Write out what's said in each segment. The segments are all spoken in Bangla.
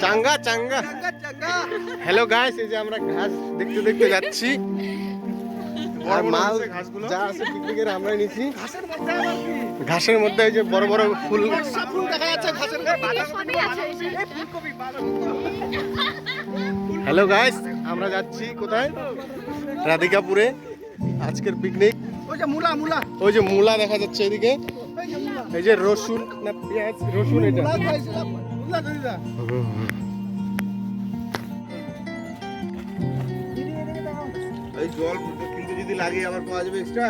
চাঙ্গা চাঙ্গা। হ্যালো গাইস, এই যে আমরা ঘাস দেখতে দেখতে যাচ্ছি। আর মাল যা আছে পিকনিকের আমরাই নিছি। ঘাসের মধ্যে এই যে বড় বড় ফুল দেখা যাচ্ছে ঘাসের। হ্যালো গাইস, আমরা যাচ্ছি কোথায়? রাধিকাপুরে। আজকের পিকনিক। ওই যে মূলা দেখা যাচ্ছে এদিকে। এই যে রসুন না পেঁয়াজ, রসুন এটা। এই জল কিন্তু যদি লাগে আবার পাওয়া যাবে এক্সট্রা।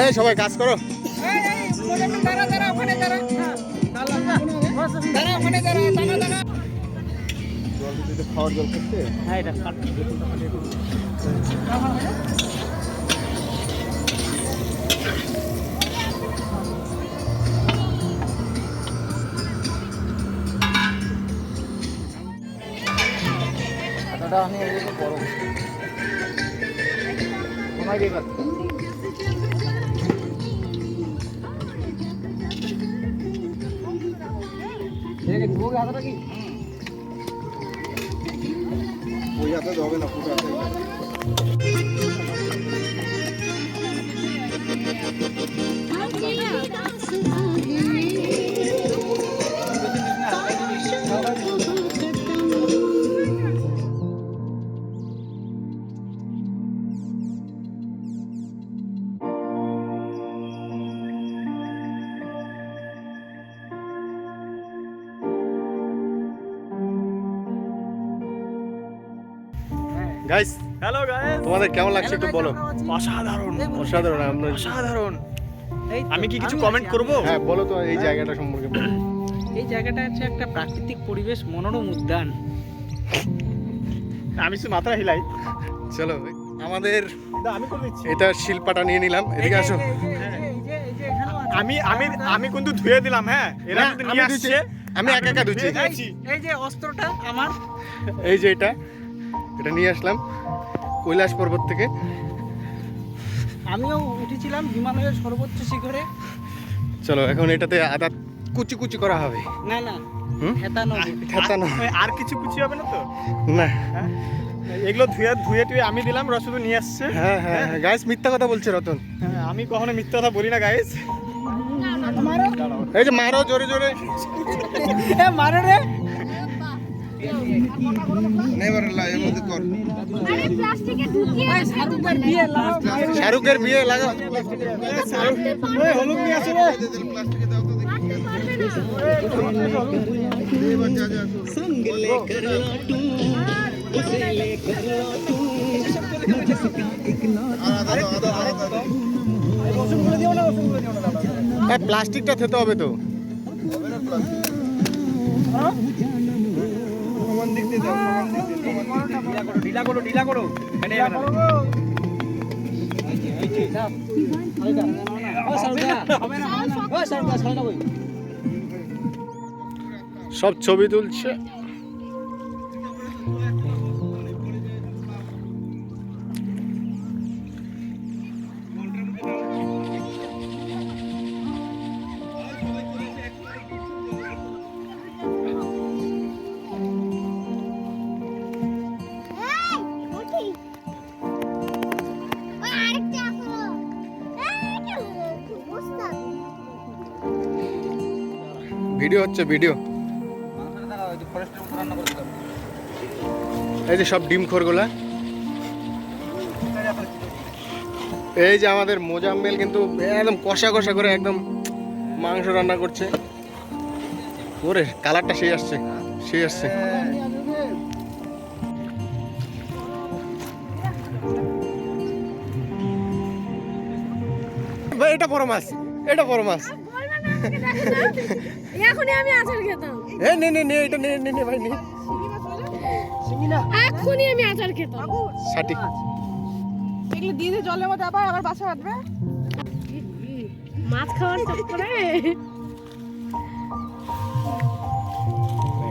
এই সবাই কাজ করো। খাওয়ার জল করতে ওই হাতে হবে না, ফুটো হাতে। গাইস, হ্যালো গাইস, তোমাদের কেমন লাগছে একটু বলো। অসাধারণ অসাধারণ, আমরা অসাধারণ। আমি কি কিছু কমেন্ট করব? হ্যাঁ বলো তো এই জায়গাটা সম্পর্কে বলো। এই জায়গাটা হচ্ছে একটা প্রাকৃতিক পরিবেশ, মনোরম উদ্যান। আমি শুধু মাথা হিলাই। চলো আমাদের আমি করে দিচ্ছি। এটা শিলপাটা নিয়ে নিলাম, এদিকে আসো। আমি আমি আমি কিন্তু ধুয়ে দিলাম। হ্যাঁ এরা যদি নিয়ে আসছে আমি একা একা ধুচ্ছি। এই যে অস্ত্রটা আমার, এই যে এটা নিয়ে আসলাম কৈলাস পর্বত থেকে। আমিও উঠেছিলাম হিমালয়ের সর্বোচ্চ শিখরে। চলো এখন এটাতে আদা কুচি কুচি করা হবে। না না, থেতানো। আর কিছু কুচি হবে না তো? না, এগুলো ধুয়ে টুয়ে আমি দিলাম, শুধু নিয়ে আসছে। হ্যাঁ হ্যাঁ গাইস, মিথ্যা কথা বলছে রতন। হ্যাঁ আমি কখনো মিথ্যা কথা বলি না গাইস। এই যে মারো জোরে জোরে, মারো রে। শাহরুখের বিয়ে লাগাও। হলুদ নিয়ে আসো রে। প্লাস্টিকটা খেতে হবে তো। ঢিলা করো। সব ছবি তুলছে। ভিডিও হচ্ছে ভিডিও। এই যে সব ডিম খোরগুলা। এই যে আমাদের মোজাম্মেল কিন্তু একদম কষা কষা করে একদম মাংস রান্না করছে। ওরে কালারটা সেই আসছে, সেই আসছে। ভাই এটা বড় মাছ, এটা বড় মাছ। এখনই আমি আচার খেতাম। এ নে নে নে, এটা নে নে নে ভাই নে। এখনই আমি আচার খেতাম। সঠিক। এগুলো দিয়ে দিয়ে জলের মধ্যে আবার আবার বাসা বাঁধবে মাছ খাওয়ার চক্করে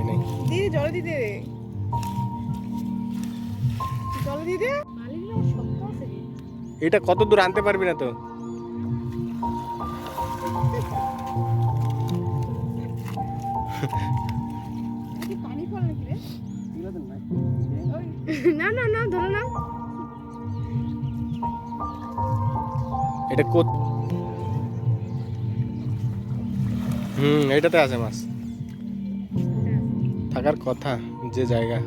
নাই দিয়ে জলে দিয়ে দে জলে দিয়ে দে এটা কত দূর আনতে পারবি না তো? পানি ফল নাকি রে না না না ধরো না এটা এটাতে আছে মাছ থাকার কথা, যে জায়গা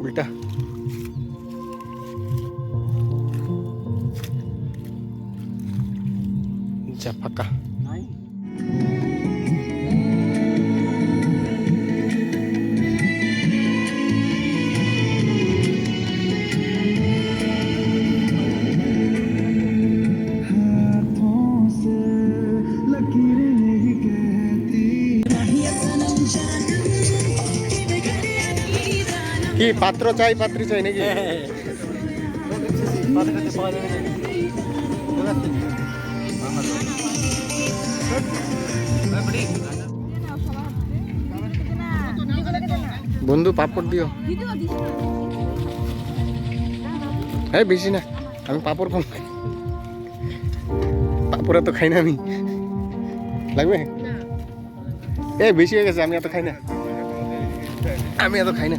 উল্টা। যা ফাঁকা। কি পাত্র চাই, পাত্রী চাই নাকি? বন্ধু পাপড় দিও। হ্যাঁ বেশি না, আমি পাপড় কম খাই। পাপড় এত খাই না আমি। লাগবে? এ বেশি হয়ে গেছে, আমি এত খাই না। আমি এত খাই না।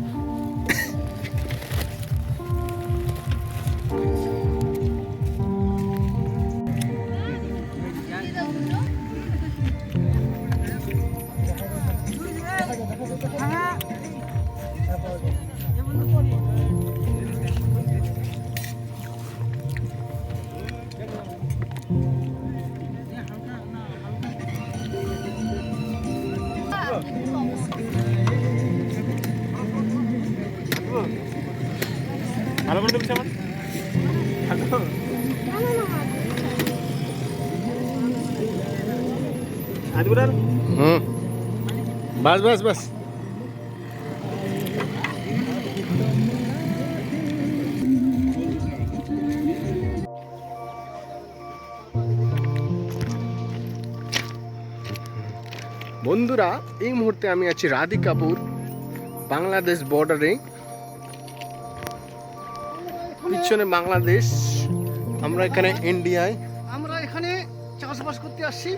ভালো করে দেখছি আমার আজগুরার বাস বাস বাস। বন্ধুরা এই মুহূর্তে আমি আছি রাধিকাপুর বাংলাদেশ বর্ডারে। পিছনে বাংলাদেশ, আমরা এখানে ইন্ডিয়ায়। আমরা এখানে চাষবাস করতে আসছি।